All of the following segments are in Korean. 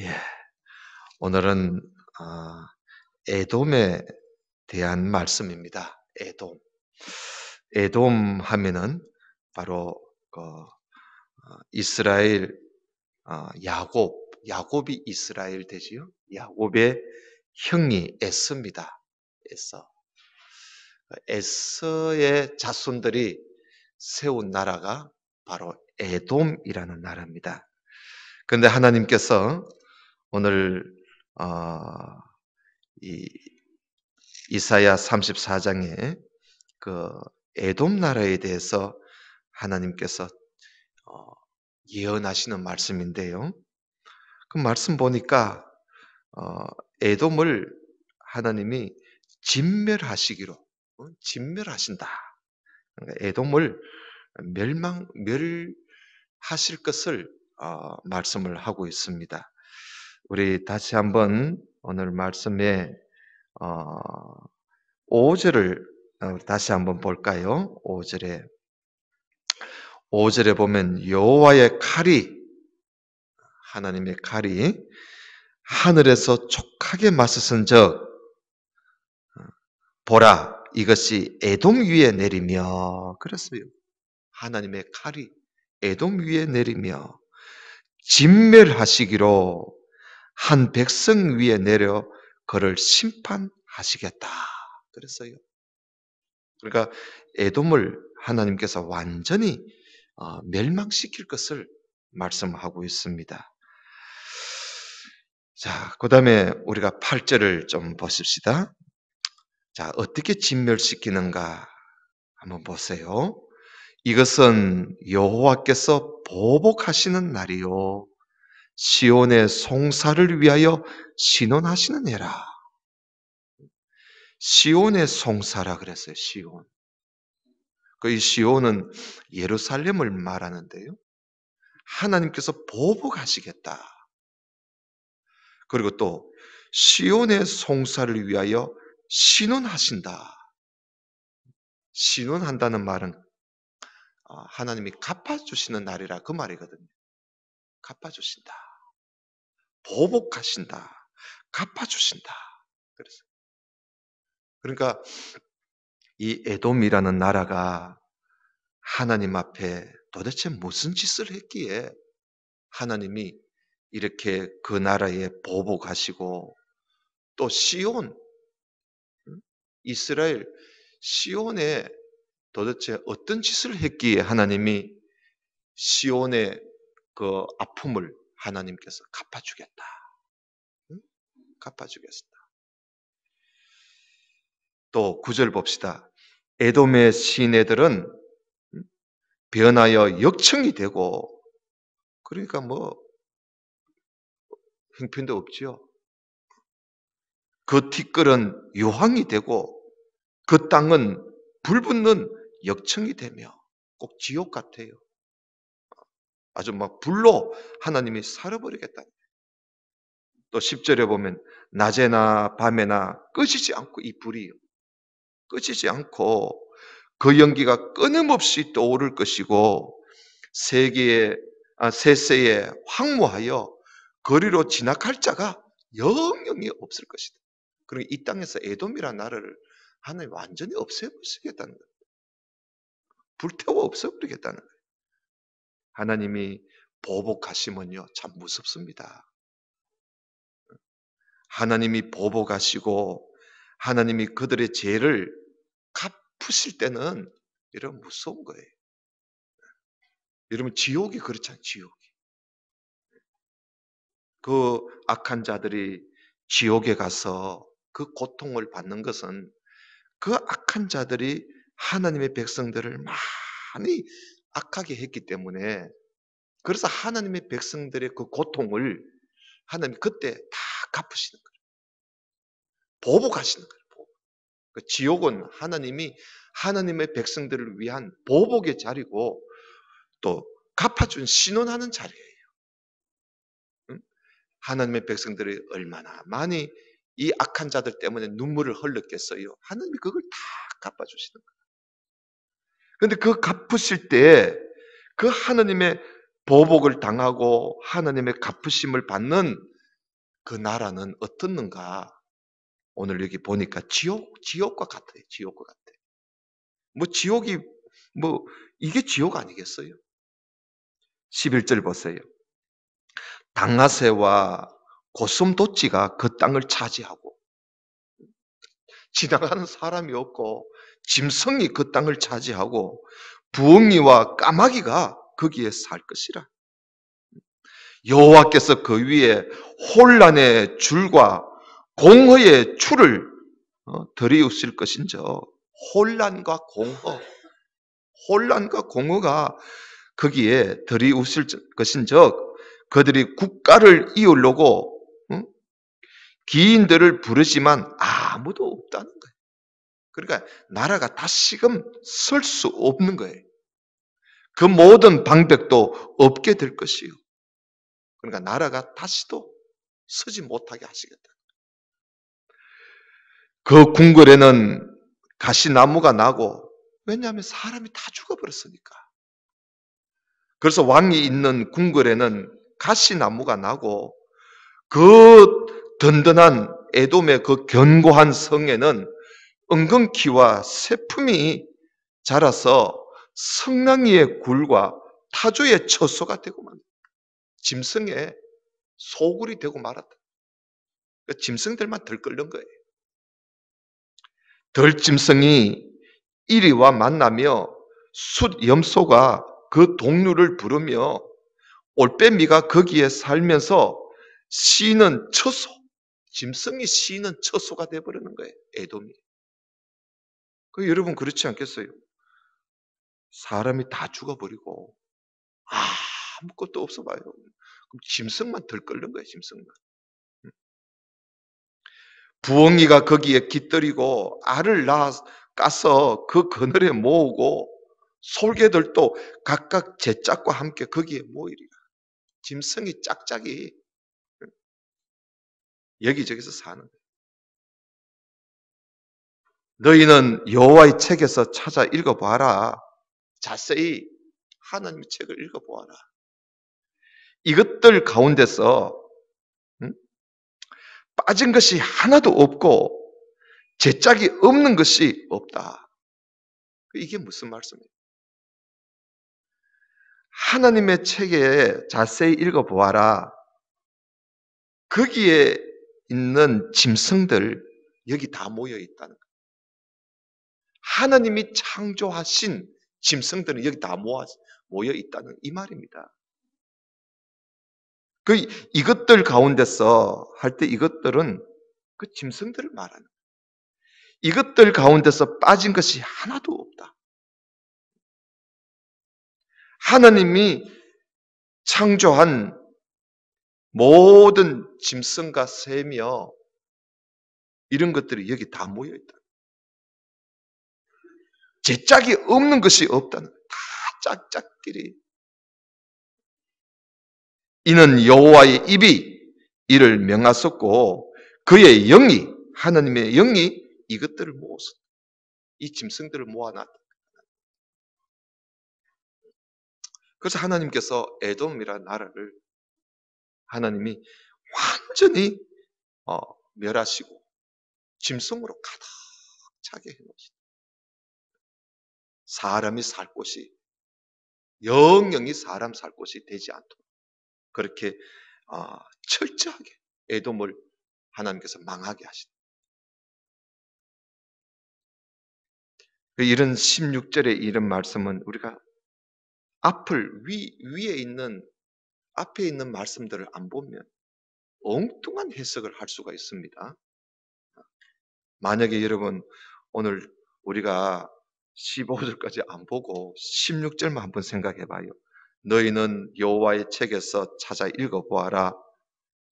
예, 오늘은 아, 에돔에 대한 말씀입니다. 에돔. 에돔 하면은 바로 이스라엘 야곱이 이스라엘 되지요. 야곱의 형이 에서입니다. 에서. 에서의 자손들이 세운 나라가 바로 에돔이라는 나라입니다. 그런데 하나님께서 오늘 어, 이 이사야 34장에 그 에돔 나라에 대해서 하나님께서 어, 예언하시는 말씀인데요. 그 말씀 보니까 어, 에돔을 하나님이 진멸하시기로 진멸하신다. 그러니까 에돔을 멸하실 것을 말씀을 하고 있습니다. 우리 다시 한번 오늘 말씀에 5절을 다시 한번 볼까요? 5절에 보면 여호와의 칼이 하나님의 칼이 하늘에서 촉하게 맞서선적 보라 이것이 에돔 위에 내리며 그랬어요. 하나님의 칼이 에돔 위에 내리며 진멸하시기로 한 백성 위에 내려 그를 심판하시겠다. 그랬어요. 그러니까 에돔을 하나님께서 완전히 멸망시킬 것을 말씀하고 있습니다. 자, 그 다음에 우리가 8절을 좀 보십시다. 자, 어떻게 진멸시키는가 한번 보세요. 이것은 여호와께서 보복하시는 날이요 시온의 송사를 위하여 신원하시는 해라. 시온의 송사라 그랬어요. 시온. 그 이 시온은 예루살렘을 말하는데요. 하나님께서 보복하시겠다. 그리고 또 시온의 송사를 위하여 신원하신다. 신원한다는 말은 하나님이 갚아주시는 날이라 그 말이거든요. 갚아주신다. 보복하신다. 갚아주신다. 그래서 그러니까 이 에돔이라는 나라가 하나님 앞에 도대체 무슨 짓을 했기에 하나님이 이렇게 그 나라에 보복하시고 또 시온, 이스라엘 시온에 도대체 어떤 짓을 했기에 하나님이 시온의 그 아픔을 하나님께서 갚아주겠다. 갚아주겠다. 또 9절 봅시다. 에돔의 시내들은 변하여 역청이 되고 그러니까 뭐 형편도 없지요. 그 티끌은 유황이 되고 그 땅은 불붙는 역청이 되며 꼭 지옥 같아요. 아주 막 불로 하나님이 살아버리겠다. 또 10절에 보면 낮에나 밤에나 꺼지지 않고 이 불이 꺼지지 않고 그 연기가 끊임없이 떠오를 것이고 세세에 황무하여 거리로 지나갈 자가 영영이 없을 것이다. 그리고 이 땅에서 에돔이라는 나라를 하나님 완전히 없애버리겠다는 거예요. 불태워 없애버리겠다는 거예요. 하나님이 보복하시면요 참 무섭습니다. 하나님이 보복하시고 하나님이 그들의 죄를 갚으실 때는 이런 무서운 거예요. 여러분 지옥이 그렇잖아요. 지옥이. 그 악한 자들이 지옥에 가서 그 고통을 받는 것은 그 악한 자들이 하나님의 백성들을 많이 악하게 했기 때문에 그래서 하나님의 백성들의 그 고통을 하나님 그때 다 갚으시는 거예요. 보복하시는 거예요. 그 지옥은 하나님이 하나님의 백성들을 위한 보복의 자리고 또 갚아준 신원하는 자리예요. 응? 하나님의 백성들이 얼마나 많이 이 악한 자들 때문에 눈물을 흘렸겠어요. 하나님이 그걸 다 갚아주시는 거예요. 그런데 그 갚으실 때 그 하나님의 보복을 당하고 하나님의 갚으심을 받는 그 나라는 어떻는가? 오늘 여기 보니까 지옥과 같아요. 지옥과 같아. 뭐 지옥이 뭐 이게 지옥 아니겠어요? 11절 보세요. 당나새와 고슴도치가 그 땅을 차지하고 지나가는 사람이 없고 짐승이 그 땅을 차지하고 부엉이와 까마귀가 거기에 살 것이라. 여호와께서 그 위에 혼란의 줄과 공허의 줄을 들이우실 것인저. 혼란과 공허, 혼란과 공허가 거기에 들이우실 것인즉 그들이 국가를 이으려고 기인들을 부르지만 아무도 없다는 거예요. 그러니까 나라가 다시금 설 수 없는 거예요. 그 모든 방백도 없게 될 것이요. 그러니까 나라가 다시도 서지 못하게 하시겠다. 그 궁궐에는 가시나무가 나고, 왜냐하면 사람이 다 죽어버렸으니까. 그래서 왕이 있는 궁궐에는 가시나무가 나고, 그 든든한 에돔의 그 견고한 성에는 은근키와 새품이 자라서 성랑이의 굴과 타조의 처소가 되고 만 짐승의 소굴이 되고 말았다. 그러니까 짐승들만 들끓는 거예요. 들짐승이 이리와 만나며 숫 염소가 그 동류를 부르며 올빼미가 거기에 살면서 쉬는 처소, 짐승이 쉬는 처소가 되어버리는 거예요. 에돔이. 여러분 그렇지 않겠어요? 사람이 다 죽어버리고 아무것도 없어 봐요. 그럼 짐승만 들끓는 거예요. 짐승만. 부엉이가 거기에 깃들이고 알을 까서 그 그늘에 모으고 솔개들도 각각 제 짝과 함께 거기에 모이리라. 짐승이 짝짝이 여기저기서 사는 거예요. 너희는 여호와의 책에서 찾아 읽어봐라. 자세히 하나님의 책을 읽어보아라. 이것들 가운데서 빠진 것이 하나도 없고 제 짝이 없는 것이 없다. 이게 무슨 말씀이에요? 하나님의 책에 자세히 읽어보아라. 거기에 있는 짐승들 여기 다 모여 있다는 거예요. 하나님이 창조하신 짐승들은 여기 다 모여 있다는 이 말입니다. 이것들 가운데서 할 때 이것들은 그 짐승들을 말하는 거예요. 이것들 가운데서 빠진 것이 하나도 없다. 하나님이 창조한 모든 짐승과 새며 이런 것들이 여기 다 모여 있다. 제 짝이 없는 것이 없다는 거예요. 다 짝짝끼리. 이는 여호와의 입이 이를 명하셨고 그의 영이 하나님의 영이 이것들을 모았어. 이 짐승들을 모아놨다. 그래서 하나님께서 에돔이라는 나라를 하나님이 완전히 멸하시고 짐승으로 가득 차게 해놓으시다. 사람이 살 곳이 영영이 사람 살 곳이 되지 않도록 그렇게 철저하게 에돔을 하나님께서 망하게 하시다. 이런 16절의 이런 말씀은 우리가 위에 있는 앞에 있는 말씀들을 안 보면 엉뚱한 해석을 할 수가 있습니다. 만약에 여러분 오늘 우리가 15절까지 안 보고 16절만 한번 생각해 봐요. 너희는 여호와의 책에서 찾아 읽어보아라.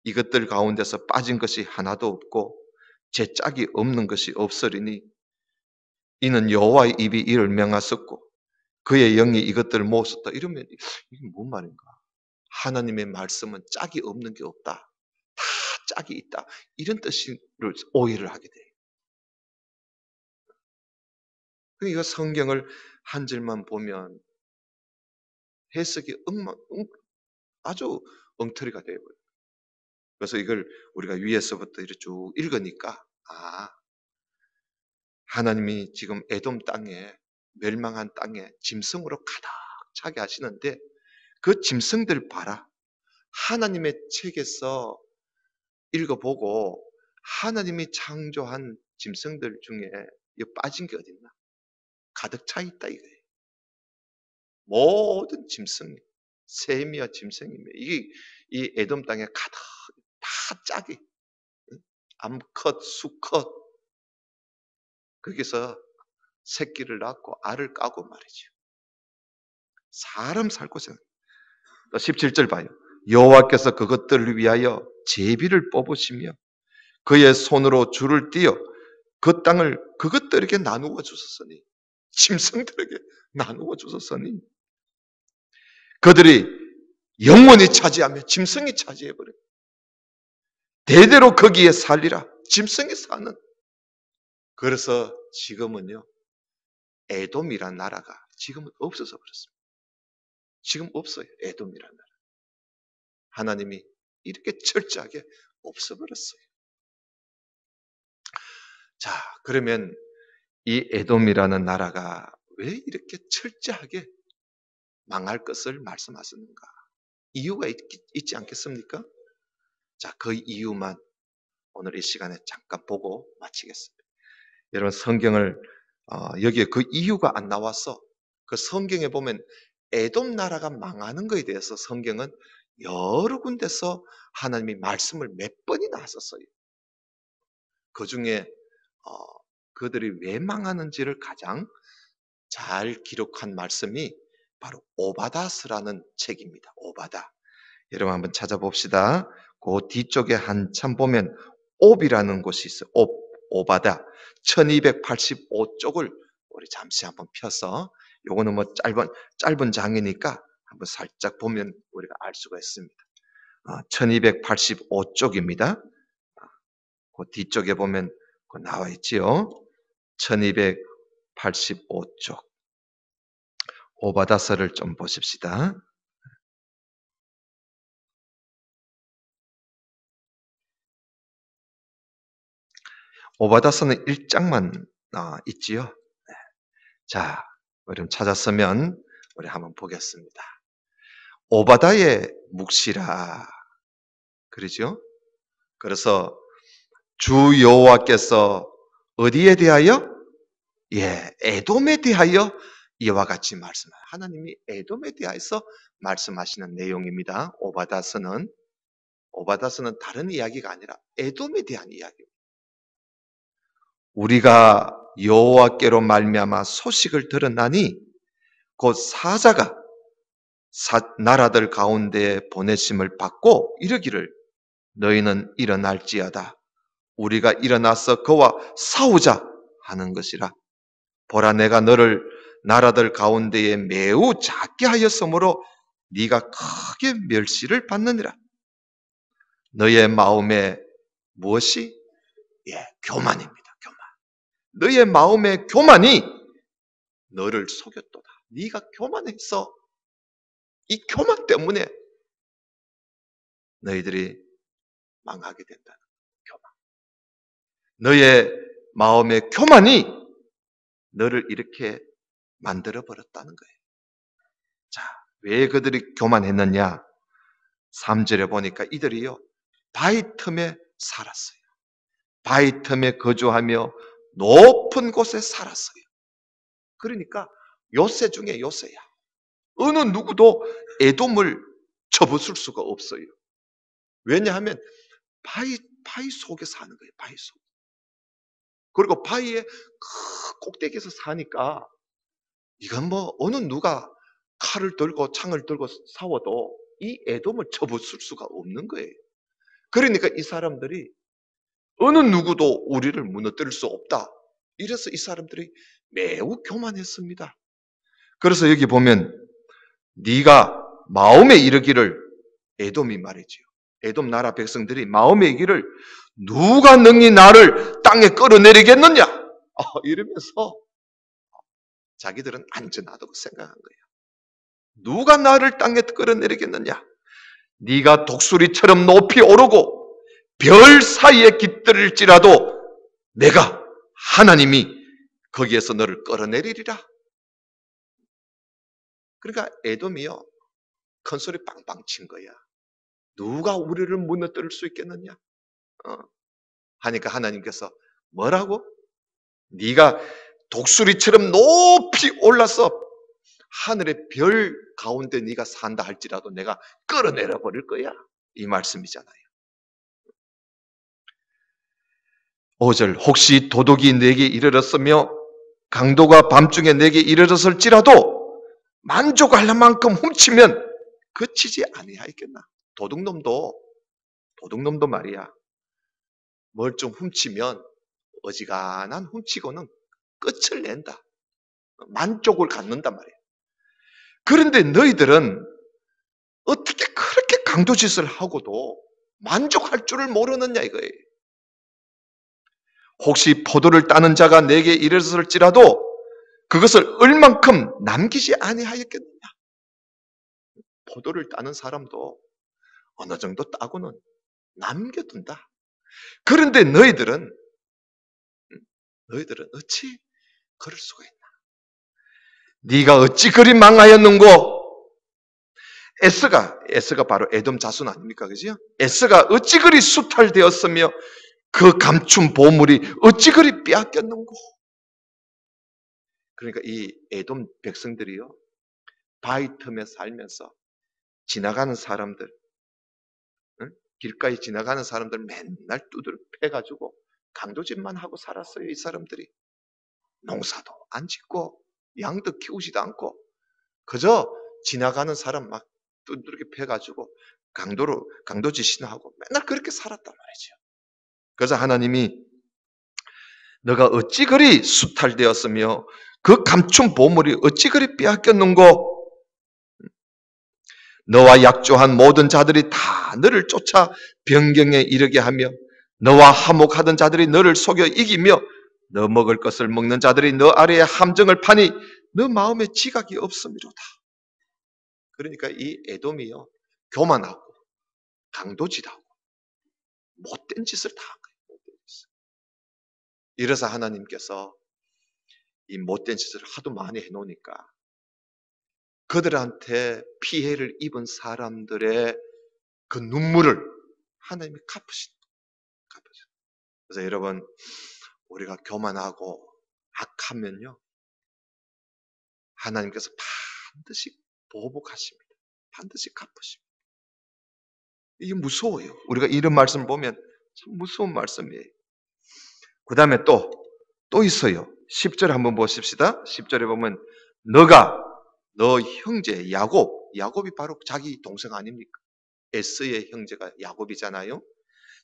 이것들 가운데서 빠진 것이 하나도 없고 제 짝이 없는 것이 없으리니 이는 여호와의 입이 이를 명하셨고 그의 영이 이것들을 모았었다. 이러면 이게 뭔 말인가? 하나님의 말씀은 짝이 없는 게 없다. 다 짝이 있다. 이런 뜻을 오해를 하게 돼요. 그러니까 성경을 한 절만 보면 해석이 아주 엉터리가 되어버려요. 그래서 이걸 우리가 위에서부터 이렇게 쭉 읽으니까 하나님이 지금 에돔 땅에, 멸망한 땅에 짐승으로 가득 차게 하시는데 그 짐승들 봐라. 하나님의 책에서 읽어보고 하나님이 창조한 짐승들 중에 빠진 게 어딨나? 가득 차 있다 이거예요. 모든 짐승, 샘이야 짐승이며 이 에돔 땅에 가득 다 짝이, 암컷, 수컷 거기서 새끼를 낳고 알을 까고 말이죠. 사람 살 곳에 17절 봐요. 여호와께서 그것들을 위하여 제비를 뽑으시며 그의 손으로 줄을 띄어 그 땅을 그것들에게 나누어 주셨으니, 짐승들에게 나누어 주셨으니 그들이 영원히 차지하며 짐승이 차지해버려. 대대로 거기에 살리라. 짐승이 사는. 그래서 지금은요, 에돔이란 나라가 지금은 없어져 버렸습니다. 지금 없어요. 에돔이란 나라. 하나님이 이렇게 철저하게 없어버렸어요. 자, 그러면 이 에돔이라는 나라가 왜 이렇게 철저하게 망할 것을 말씀하시는가? 이유가 있지 않겠습니까? 자, 그 이유만 오늘 이 시간에 잠깐 보고 마치겠습니다. 여러분 성경을 여기에 그 이유가 안 나와서 그 성경에 보면 에돔 나라가 망하는 것에 대해서 성경은 여러 군데서 하나님이 말씀을 몇 번이나 하셨어요. 그 중에 그들이 왜 망하는지를 가장 잘 기록한 말씀이 바로 오바다스라는 책입니다. 오바다. 여러분 한번 찾아봅시다. 그 뒤쪽에 한참 보면 옵이라는 곳이 있어요. 오바다. 1285쪽을 우리 잠시 한번 펴서, 요거는 뭐 짧은 장이니까 한번 살짝 보면 우리가 알 수가 있습니다. 1285쪽입니다. 그 뒤쪽에 보면 나와 있지요. 1285쪽. 오바다서를 좀 보십시다. 오바다서는 1장만 있지요. 자, 여러분 찾았으면 우리 한번 보겠습니다. 오바다의 묵시라 그러죠. 그래서 주 여호와께서 어디에 대하여? 에돔에 대하여 이와 같이 말씀하세요. 하나님이 에돔에 대해서 말씀하시는 내용입니다. 오바다서는 다른 이야기가 아니라 에돔에 대한 이야기입니다. 우리가 여호와께로 말미암아 소식을 들었나니 곧 사자가 나라들 가운데 보내심을 받고 이르기를 너희는 일어날지어다. 우리가 일어나서 그와 싸우자 하는 것이라. 보라, 내가 너를 나라들 가운데에 매우 작게 하였으므로 네가 크게 멸시를 받느니라. 너의 마음에 무엇이? 교만입니다. 교만. 너의 마음의 교만이 너를 속였도다. 네가 교만했어. 이 교만 때문에 너희들이 망하게 된다는 교만. 너의 마음의 교만이 너를 이렇게 만들어 버렸다는 거예요. 자, 왜 그들이 교만했느냐? 3절에 보니까 이들이요, 바위 틈에 살았어요. 바위 틈에 거주하며 높은 곳에 살았어요. 그러니까 요새 중에 요새야. 어느 누구도 에돔을 접어쓸 수가 없어요. 왜냐하면 바위 속에 사는 거예요. 바위 속. 그리고 바위의 꼭대기에서 사니까 이건 뭐 어느 누가 칼을 들고 창을 들고 싸워도 이 에돔을 접어쓸 수가 없는 거예요. 그러니까 이 사람들이 어느 누구도 우리를 무너뜨릴 수 없다. 이래서 이 사람들이 매우 교만했습니다. 그래서 여기 보면 네가 마음에 이르기를, 에돔이 말이지요. 에돔 나라 백성들이 마음에 이르기를 누가 능히 나를 땅에 끌어내리겠느냐? 이러면서 자기들은 안전하다고 생각한 거예요. 누가 나를 땅에 끌어내리겠느냐? 네가 독수리처럼 높이 오르고 별 사이에 깃들일지라도 내가 하나님이 거기에서 너를 끌어내리리라. 그러니까 에돔이요, 큰 소리 빵빵 친 거야. 누가 우리를 무너뜨릴 수 있겠느냐? 하니까 하나님께서 뭐라고? 네가 독수리처럼 높이 올라서 하늘의 별 가운데 네가 산다 할지라도 내가 끌어내려 버릴 거야. 이 말씀이잖아요. 5절, 혹시 도둑이 내게 이르렀으며 강도가 밤중에 내게 이르렀을지라도 만족할 만큼 훔치면 그치지 아니하겠나? 도둑놈도 말이야, 뭘 좀 훔치면 어지간한 훔치고는 끝을 낸다. 만족을 갖는단 말이야. 그런데 너희들은 어떻게 그렇게 강도짓을 하고도 만족할 줄을 모르느냐 이거예요. 혹시 포도를 따는 자가 내게 이르렀을지라도 그것을 얼만큼 남기지 아니하였겠느냐. 포도를 따는 사람도 어느 정도 따고는 남겨둔다. 그런데 너희들은 어찌 그럴 수가 있나? 네가 어찌 그리 망하였는고? 에스가 바로 에돔 자손 아닙니까? 그죠? 에스가 어찌 그리 수탈되었으며 그 감춘 보물이 어찌 그리 빼앗겼는고? 그러니까 이 에돔 백성들이요, 바위 틈에 살면서 지나가는 사람들, 길가에 지나가는 사람들 맨날 두드려 패가지고 강도짓만 하고 살았어요. 이 사람들이 농사도 안 짓고 양도 키우지도 않고 그저 지나가는 사람 막 두드려 패가지고 강도짓이나 하고 맨날 그렇게 살았단 말이죠. 그래서 하나님이 너가 어찌 그리 수탈되었으며 그 감춘 보물이 어찌 그리 빼앗겼는고? 너와 약조한 모든 자들이 다 너를 쫓아 변경에 이르게 하며 너와 화목하던 자들이 너를 속여 이기며 너 먹을 것을 먹는 자들이 너 아래에 함정을 파니 너 마음에 지각이 없음이로다. 그러니까 이 에돔이요, 교만하고 강도짓하고 못된 짓을 다 한 거예요. 이래서 하나님께서 이 못된 짓을 하도 많이 해놓으니까 그들한테 피해를 입은 사람들의 그 눈물을 하나님이 갚으신. 그래서 여러분, 우리가 교만하고 악하면요, 하나님께서 반드시 보복하십니다. 반드시 갚으십니다. 이게 무서워요. 우리가 이런 말씀을 보면 참 무서운 말씀이에요. 그 다음에 또 있어요. 10절 한번 보십시다. 10절에 보면 너 형제 야곱이 바로 자기 동생 아닙니까? 에서의 형제가 야곱이잖아요.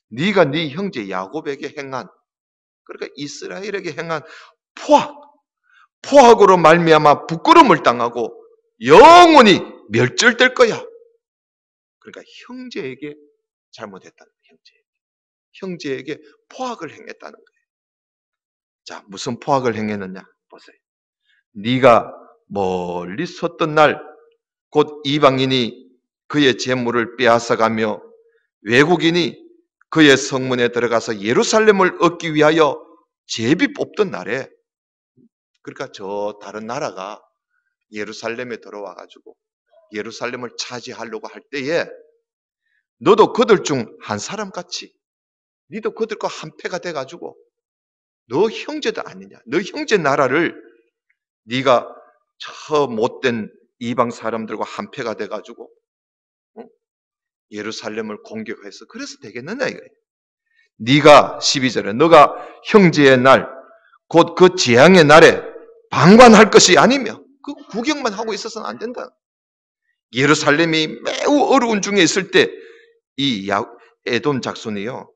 네가 네 형제 야곱에게 행한, 그러니까 이스라엘에게 행한 포악으로 말미암아 부끄러움을 당하고 영원히 멸절될 거야. 그러니까 형제에게 잘못했다는 거예요. 형제에게 포악을 행했다는 거예요. 자, 무슨 포악을 행했느냐 보세요. 네가 멀리 섰던 날 곧 이방인이 그의 재물을 빼앗아가며 외국인이 그의 성문에 들어가서 예루살렘을 얻기 위하여 제비 뽑던 날에, 그러니까 저 다른 나라가 예루살렘에 들어와가지고 예루살렘을 차지하려고 할 때에 너도 그들 중 한 사람같이 니도 그들과 한패가 돼가지고 너 형제도 아니냐, 너 형제 나라를 네가 저 못된 이방 사람들과 한패가 돼가지고 예루살렘을 공격해서 그래서 되겠느냐 이거예요. 네가 12절에 너가 형제의 날 곧 그 재앙의 날에 방관할 것이 아니며 그 구경만 하고 있어서는 안 된다. 예루살렘이 매우 어려운 중에 있을 때 이 에돔 작손이요,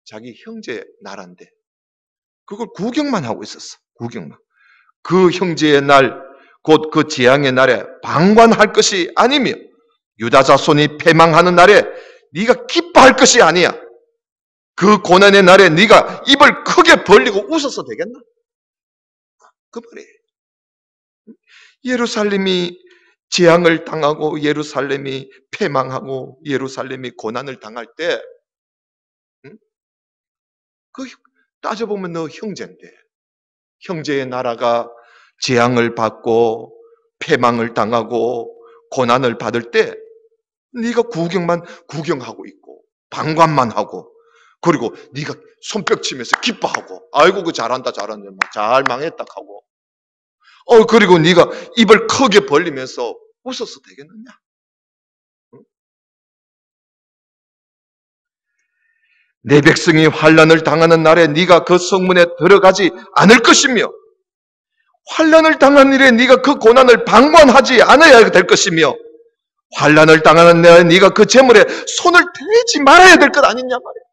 자기 형제 나라인데 그걸 구경만 하고 있었어. 구경만. 그 형제의 날 곧 그 재앙의 날에 방관할 것이 아니며 유다 자손이 패망하는 날에 네가 기뻐할 것이 아니야. 그 고난의 날에 네가 입을 크게 벌리고 웃어서 되겠나? 그 말이에요. 예루살렘이 재앙을 당하고 예루살렘이 패망하고 예루살렘이 고난을 당할 때 그 따져보면 너 형제인데, 형제의 나라가 재앙을 받고 패망을 당하고 고난을 받을 때 네가 구경하고 있고 방관만 하고, 그리고 네가 손뼉치면서 기뻐하고, 아이고 그 잘한다 잘한다 잘 망했다 하고, 그리고 네가 입을 크게 벌리면서 웃어서 되겠느냐? 응? 내 백성이 환난을 당하는 날에 네가 그 성문에 들어가지 않을 것이며, 환난을 당한 일에 네가 그 고난을 방관하지 않아야 될 것이며, 환난을 당하는 날에 네가 그 재물에 손을 대지 말아야 될 것 아니냐 말이야.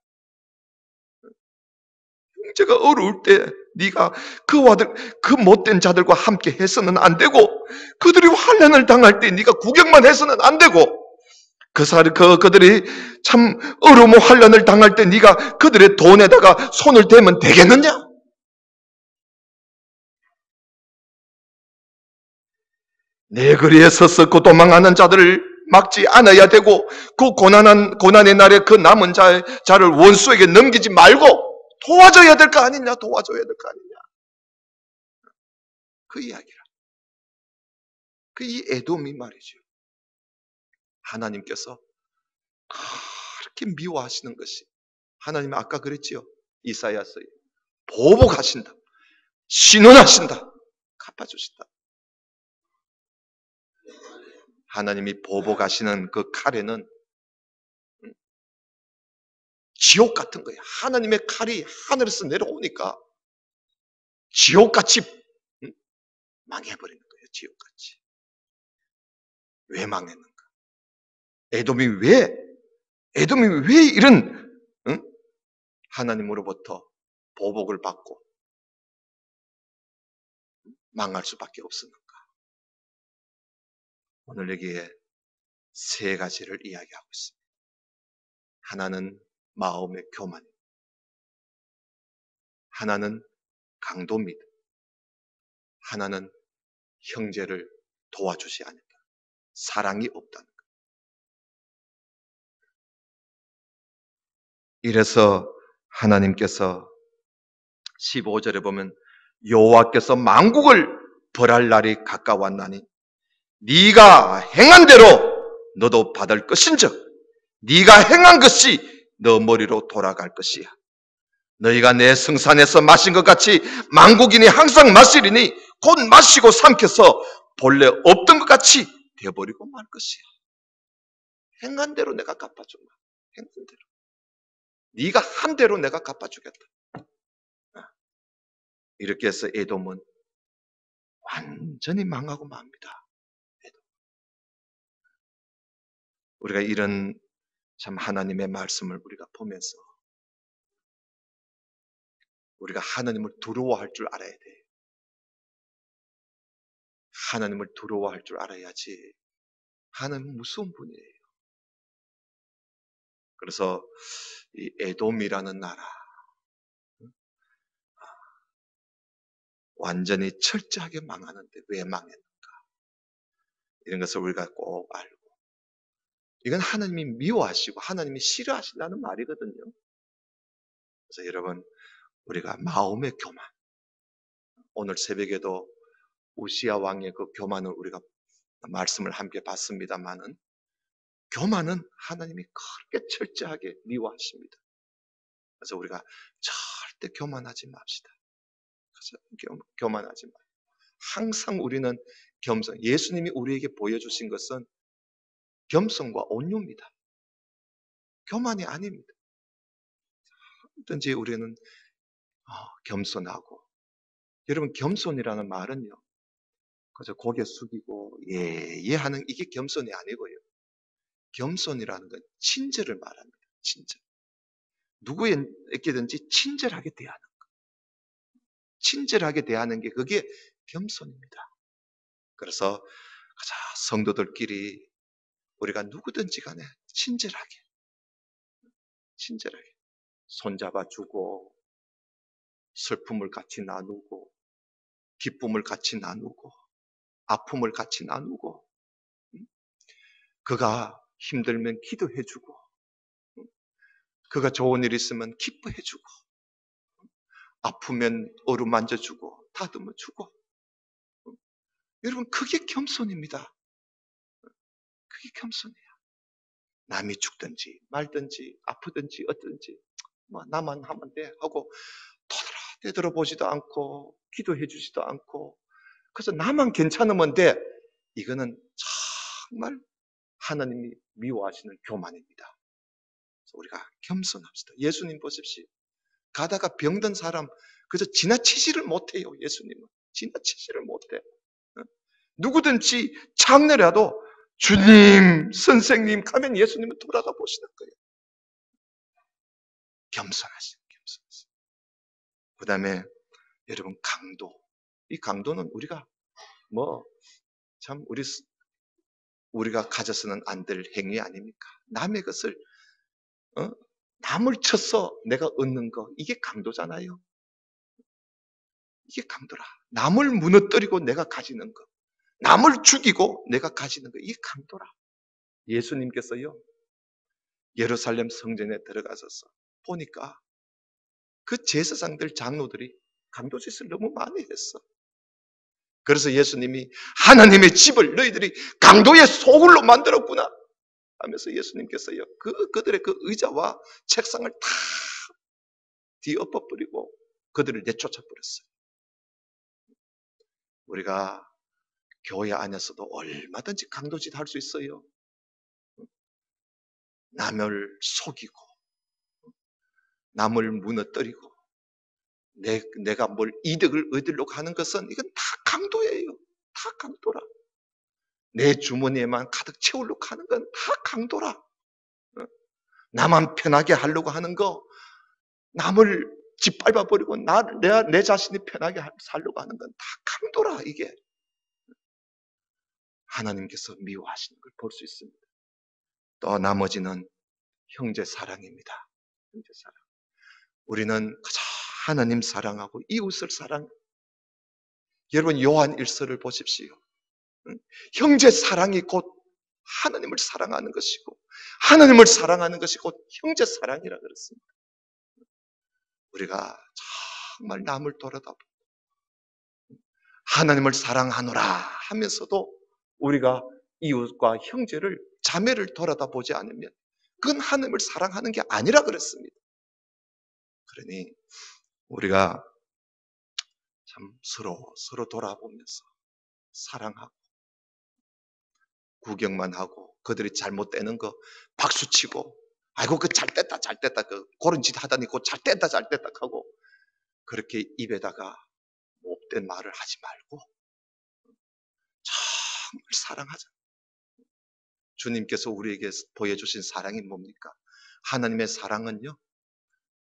형제가 어려울 때 네가 그 못된 자들과 함께 해서는 안 되고, 그들이 환난을 당할 때 네가 구경만 해서는 안 되고, 그들이 참 어려움 환난을 당할 때 네가 그들의 돈에다가 손을 대면 되겠느냐? 내 거리에 서서 그 도망하는 자들을 막지 않아야 되고, 그 고난의 날에 그 남은 자를 원수에게 넘기지 말고 도와줘야 될 거 아니냐? 도와줘야 될 거 아니냐? 그 이야기라. 이 에돔이 말이죠. 하나님께서 그렇게 미워하시는 것이, 하나님은 아까 그랬지요. 이사야서에 보복하신다, 신원하신다, 갚아주신다. 하나님이 보복하시는 그 칼에는 지옥 같은 거예요. 하나님의 칼이 하늘에서 내려오니까 지옥같이 망해버리는 거예요. 지옥같이. 왜 망했는가? 에돔이 왜 이런 하나님으로부터 보복을 받고 망할 수밖에 없었는가? 오늘 여기에 세 가지를 이야기하고 있습니다. 하나는 마음의 교만, 하나는 강도입니다. 하나는 형제를 도와주지 않는다. 사랑이 없다는 것. 이래서 하나님께서 15절에 보면 여호와께서 만국을 벌할 날이 가까웠나니 네가 행한 대로 너도 받을 것인즉 네가 행한 것이 너 머리로 돌아갈 것이야. 너희가 내 성산에서 마신 것 같이 만국인이 항상 마시리니 곧 마시고 삼켜서 본래 없던 것 같이 되어버리고 말 것이야. 행한 대로 내가 갚아준다. 행한 대로. 네가 한 대로 내가 갚아주겠다. 이렇게 해서 에돔은 완전히 망하고 맙니다. 우리가 이런 참 하나님의 말씀을 우리가 보면서 우리가 하나님을 두려워할 줄 알아야 돼요. 하나님을 두려워할 줄 알아야지. 하나님은 무서운 분이에요. 그래서 이 에돔이라는 나라 완전히 철저하게 망하는데 왜 망했는가? 이런 것을 우리가 꼭 알고, 이건 하나님이 미워하시고 하나님이 싫어하신다는 말이거든요. 그래서 여러분, 우리가 마음의 교만, 오늘 새벽에도 우시야 왕의 그 교만을 우리가 말씀을 함께 봤습니다만은, 교만은 하나님이 그렇게 철저하게 미워하십니다. 그래서 우리가 절대 교만하지 맙시다. 교만하지 마. 항상 우리는 겸손, 예수님이 우리에게 보여주신 것은 겸손과 온유입니다. 교만이 아닙니다. 뭐든지 우리는 겸손하고, 여러분 겸손이라는 말은요, 그저 고개 숙이고 예 하는 이게 겸손이 아니고요. 겸손이라는 건 친절을 말합니다. 친절. 누구에게든지 친절하게 대하는 것. 친절하게 대하는 게 그게 겸손입니다. 그래서 성도들끼리 우리가 누구든지 간에 친절하게 손잡아주고, 슬픔을 같이 나누고, 기쁨을 같이 나누고, 아픔을 같이 나누고, 그가 힘들면 기도해주고, 그가 좋은 일 있으면 기뻐해주고, 아프면 어루만져 주고 다듬어 주고. 여러분, 그게 겸손입니다. 그게 겸손이에요. 남이 죽든지 말든지 아프든지 어떤지 뭐 나만 하면 돼 하고 되돌아보지도 않고 기도해 주지도 않고, 그래서 나만 괜찮으면 돼. 이거는 정말 하나님이 미워하시는 교만입니다. 그래서 우리가 겸손합시다. 예수님 보십시오. 가다가 병든 사람 그저 지나치지를 못해요. 예수님은 지나치지를 못해. 누구든지 장례라도 주님, 선생님 하면 예수님은 돌아다 보시는 거예요. 겸손하시죠. 겸손하시죠. 그 다음에 여러분, 강도. 이 강도는 우리가 참 우리가 가져서는 안 될 행위 아닙니까? 남의 것을 남을 쳐서 내가 얻는 거, 이게 강도잖아요. 이게 강도라. 남을 무너뜨리고 내가 가지는 거, 남을 죽이고 내가 가지는 거, 이게 강도라. 예수님께서요, 예루살렘 성전에 들어가셔서 보니까 그 제사장들 장로들이 강도짓을 너무 많이 했어. 그래서 예수님이 하나님의 집을 너희들이 강도의 소굴로 만들었구나 하면서 예수님께서요, 그들의 그 의자와 책상을 다 뒤엎어버리고 그들을 내쫓아 버렸어요. 우리가 교회 안에서도 얼마든지 강도짓 할 수 있어요. 남을 속이고 남을 무너뜨리고 내가 뭘 이득을 얻으려고 하는 것은 이건 다 강도예요. 다 강도라. 내 주머니에만 가득 채우려고 하는 건 다 강도라. 나만 편하게 하려고 하는 거, 남을 짓밟아버리고 내 자신이 편하게 살려고 하는 건 다 강도라. 이게 하나님께서 미워하시는 걸 볼 수 있습니다. 또 나머지는 형제 사랑입니다. 형제 사랑. 우리는 하나님 사랑하고 이웃을 사랑. 여러분, 요한 1서를 보십시오. 형제 사랑이 곧 하나님을 사랑하는 것이고, 하나님을 사랑하는 것이 곧 형제 사랑이라 그랬습니다. 우리가 정말 남을 돌아다보고 하나님을 사랑하노라 하면서도 우리가 이웃과 형제를, 자매를 돌아다보지 않으면 그건 하나님을 사랑하는 게 아니라 그랬습니다. 그러니 우리가 참 서로 돌아보면서 사랑하고, 구경만 하고 그들이 잘못되는 거 박수치고, 아이고 그 잘됐다 잘됐다, 그 그런 짓 하다니 그 잘됐다 잘됐다 하고, 그렇게 입에다가 못된 말을 하지 말고 정말 사랑하자. 주님께서 우리에게 보여주신 사랑이 뭡니까? 하나님의 사랑은요,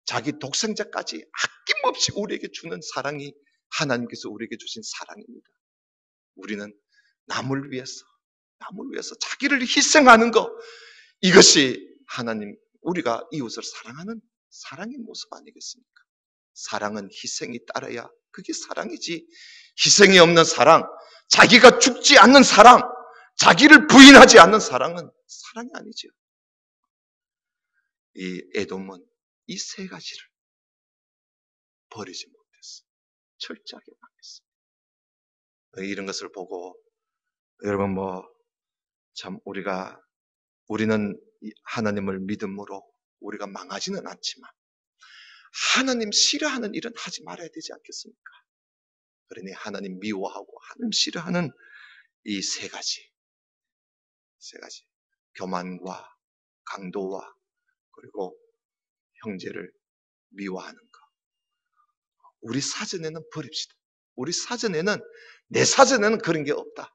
자기 독생자까지 아낌없이 우리에게 주는 사랑이 하나님께서 우리에게 주신 사랑입니다. 우리는 남을 위해서 자기를 희생하는 것, 이것이 하나님, 우리가 이웃을 사랑하는 사랑의 모습 아니겠습니까? 사랑은 희생이 따라야 그게 사랑이지, 희생이 없는 사랑, 자기가 죽지 않는 사랑, 자기를 부인하지 않는 사랑은 사랑이 아니죠. 이 에돔은 이 세 가지를 버리지 못했어. 철저하게 망했어. 이런 것을 보고 여러분, 참 우리는 하나님을 믿음으로 우리가 망하지는 않지만 하나님 싫어하는 일은 하지 말아야 되지 않겠습니까? 그러니 하나님 미워하고 하나님 싫어하는 이 세 가지, 교만과 강도와 그리고 형제를 미워하는 것, 우리 사전에는 버립시다. 내 사전에는 그런 게 없다.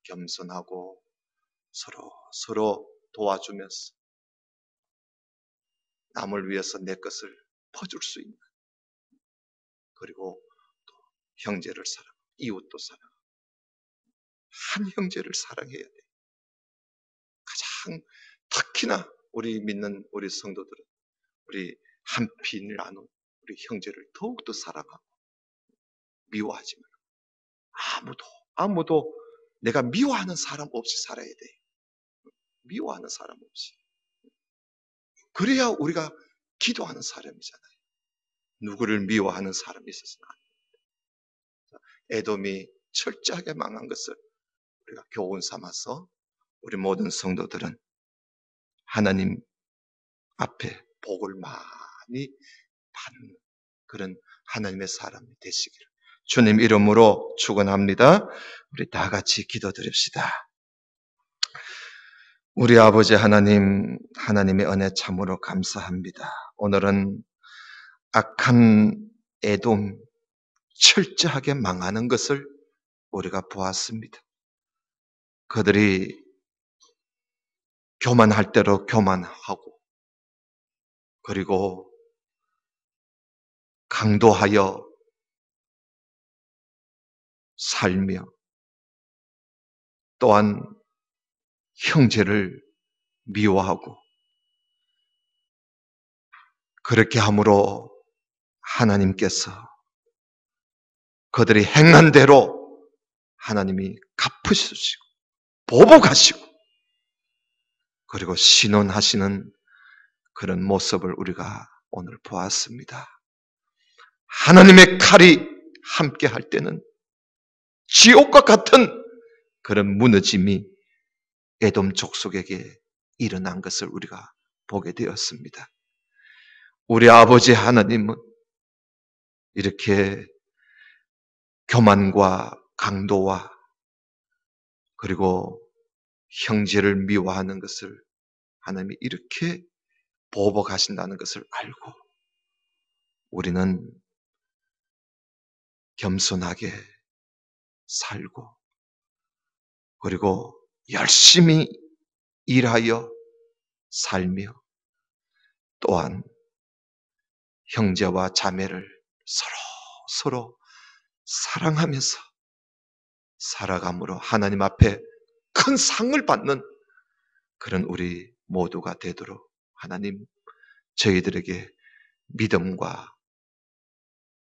겸손하고 서로 도와주면서 남을 위해서 내 것을 퍼줄 수 있는, 그리고 또 형제를 사랑하고 이웃도 사랑하고 한 형제를 사랑해야 돼. 가장 특히나 우리 믿는 우리 성도들은 우리 한 피 나눈 우리 형제를 더욱더 사랑하고 미워하지 말고, 아무도 내가 미워하는 사람 없이 살아야 돼. 미워하는 사람 없이. 그래야 우리가 기도하는 사람이잖아요. 누구를 미워하는 사람이 있었으나 에돔이 철저하게 망한 것을 우리가 교훈 삼아서 우리 모든 성도들은 하나님 앞에 복을 많이 받는 그런 하나님의 사람이 되시기를 주님 이름으로 축원합니다. 우리 다 같이 기도드립시다. 우리 아버지 하나님, 하나님의 은혜 참으로 감사합니다. 오늘은 악한 에돔 철저하게 망하는 것을 우리가 보았습니다. 그들이 교만할 대로 교만하고 그리고 강도하여 살며 또한 형제를 미워하고 그렇게 함으로 하나님께서 그들이 행한 대로 하나님이 갚으시고 보복하시고 그리고 신원하시는 그런 모습을 우리가 오늘 보았습니다. 하나님의 칼이 함께 할 때는 지옥과 같은 그런 무너짐이 에돔 족속에게 일어난 것을 우리가 보게 되었습니다. 우리 아버지 하나님은 이렇게 교만과 강도와 그리고 형제를 미워하는 것을 하나님이 이렇게 보복하신다는 것을 알고 우리는 겸손하게 살고 그리고 열심히 일하여 살며 또한 형제와 자매를 서로 사랑하면서 살아감으로 하나님 앞에 큰 상을 받는 그런 우리 모두가 되도록 하나님 저희들에게 믿음과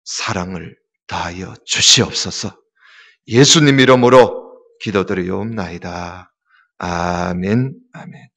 사랑을 다하여 주시옵소서. 예수님 이름으로 기도드리옵나이다. 아멘. 아멘.